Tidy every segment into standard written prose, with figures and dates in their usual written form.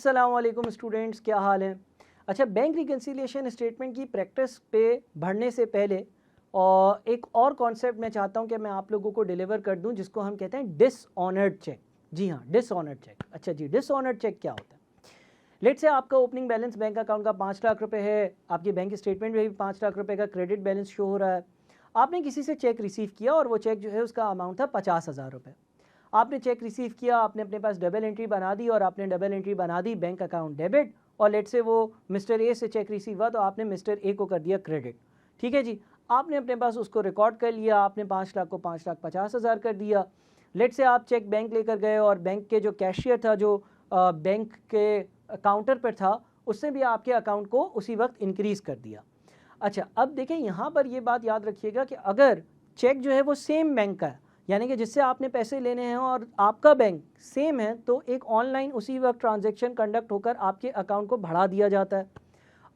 अस्सलाम वालेकुम स्टूडेंट्स, क्या हाल है। अच्छा, बैंक रिकन्सिलिएशन स्टेटमेंट की प्रैक्टिस पे बढ़ने से पहले और एक और कॉन्सेप्ट मैं चाहता हूँ कि मैं आप लोगों को डिलीवर कर दूँ, जिसको हम कहते हैं डिसऑनर्ड चेक। जी हाँ, डिसऑनर्ड चेक। अच्छा जी, डिसऑनर्ड चेक क्या होता है। लेट से आपका ओपनिंग बैलेंस बैंक अकाउंट का 5 लाख रुपए है, आपके बैंक स्टेटमेंट में भी 5 लाख रुपए का क्रेडिट बैलेंस शो हो रहा है। आपने किसी से चेक रिसीव किया और वो चेक जो है उसका अमाउंट था 50,000 रुपये। आपने चेक रिसीव किया, आपने अपने पास डबल एंट्री बना दी और आपने डबल एंट्री बना दी बैंक अकाउंट डेबिट, और लेट से वो मिस्टर ए से चेक रिसीव हुआ तो आपने मिस्टर ए को कर दिया क्रेडिट। ठीक है जी, आपने अपने पास उसको रिकॉर्ड कर लिया, आपने 5 लाख को 5,50,000 कर दिया। लेट से आप चेक बैंक लेकर गए और बैंक के जो कैशियर था, जो बैंक के काउंटर पर था, उसने भी आपके अकाउंट को उसी वक्त इंक्रीज़ कर दिया। अच्छा, अब देखें यहाँ पर ये बात याद रखिएगा कि अगर चेक जो है वो सेम बैंक का है, यानी कि जिससे आपने पैसे लेने हैं और आपका बैंक सेम है, तो एक ऑनलाइन उसी वक्त ट्रांजैक्शन कंडक्ट होकर आपके अकाउंट को बढ़ा दिया जाता है।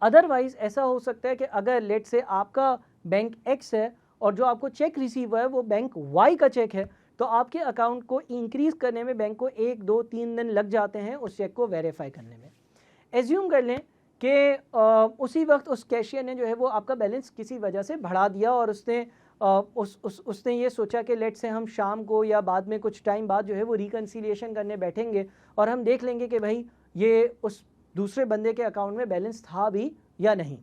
अदरवाइज़ ऐसा हो सकता है कि अगर लेट से आपका बैंक एक्स है और जो आपको चेक रिसीव हुआ है वो बैंक वाई का चेक है, तो आपके अकाउंट को इंक्रीज़ करने में बैंक को 1, 2, 3 दिन लग जाते हैं उस चेक को वेरीफाई करने में। एज्यूम कर लें कि उसी वक्त उस कैशियर ने जो है वो आपका बैलेंस किसी वजह से बढ़ा दिया और उसने उसने ये सोचा कि लेट से हम शाम को या बाद में कुछ टाइम बाद जो है वो रिकन्सिलिएशन करने बैठेंगे और हम देख लेंगे कि भाई ये उस दूसरे बंदे के अकाउंट में बैलेंस था भी या नहीं।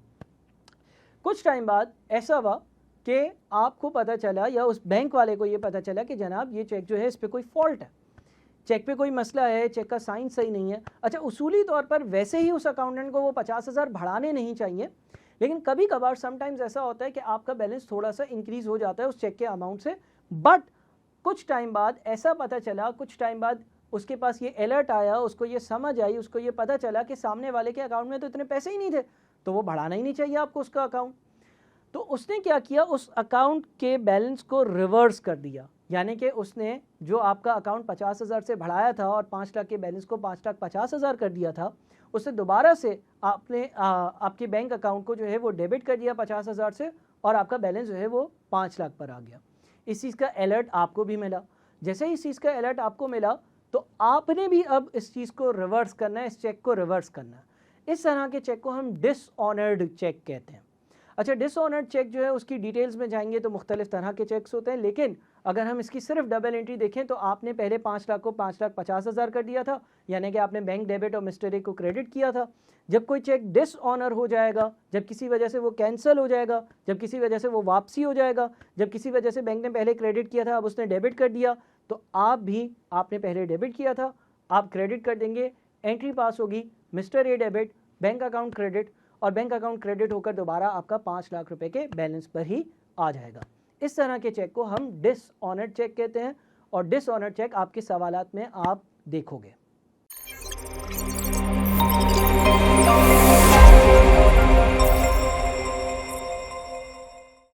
कुछ टाइम बाद ऐसा हुआ कि आपको पता चला या उस बैंक वाले को ये पता चला कि जनाब ये चेक जो है इस पर कोई फॉल्ट है, चेक पे कोई मसला है, चेक का साइन सही नहीं है। अच्छा, उसूली तौर पर वैसे ही उस अकाउंटेंट को वो 50,000 बढ़ाने नहीं चाहिए, लेकिन कभी कभार समटाइम्स ऐसा होता है कि आपका बैलेंस थोड़ा सा इंक्रीज हो जाता है उस चेक के अमाउंट से, बट कुछ टाइम बाद ऐसा पता चला, कुछ टाइम बाद उसके पास ये अलर्ट आया, उसको ये समझ आई, उसको ये पता चला कि सामने वाले के अकाउंट में तो इतने पैसे ही नहीं थे, तो वो बढ़ाना ही नहीं चाहिए आपको उसका अकाउंट। तो उसने क्या किया, उस अकाउंट के बैलेंस को रिवर्स कर दिया, यानी कि उसने जो आपका अकाउंट 50,000 से बढ़ाया था और 5 लाख के बैलेंस को 5,50,000 कर दिया था, उससे दोबारा से आपने आपके बैंक अकाउंट को जो है वो डेबिट कर दिया 50,000 से, और आपका बैलेंस जो है वो 5 लाख पर आ गया। इस चीज़ का अलर्ट आपको भी मिला। जैसे ही इस चीज़ का अलर्ट आपको मिला तो आपने भी अब इस चीज़ को रिवर्स करना है, इस चेक को रिवर्स करना है। इस तरह के चेक को हम डिसऑनर्ड चेक कहते हैं। अच्छा, डिसऑनर्ड चेक जो है उसकी डिटेल्स में जाएंगे तो मुख्तलिफ तरह के चेक्स होते हैं, लेकिन अगर हम इसकी सिर्फ डबल एंट्री देखें तो आपने पहले 5 लाख को 5,50,000 कर दिया था, यानी कि आपने बैंक डेबिट और मिस्टर ए को क्रेडिट किया था। जब कोई चेक डिसऑनर हो जाएगा, जब किसी वजह से वो कैंसिल हो जाएगा, जब किसी वजह से वो वापसी हो जाएगा, जब किसी वजह से बैंक ने पहले क्रेडिट किया था अब उसने डेबिट कर दिया, तो आप भी, आपने पहले डेबिट किया था, आप क्रेडिट कर देंगे, एंट्री पास होगी, mister A debit, bank account credit, और बैंक अकाउंट क्रेडिट होकर दोबारा आपका 5 लाख रुपए के बैलेंस पर ही आ जाएगा। इस तरह के चेक को हम डिसऑनर्ड चेक कहते हैं, और डिसऑनर्ड चेक आपके सवालात में आप देखोगे।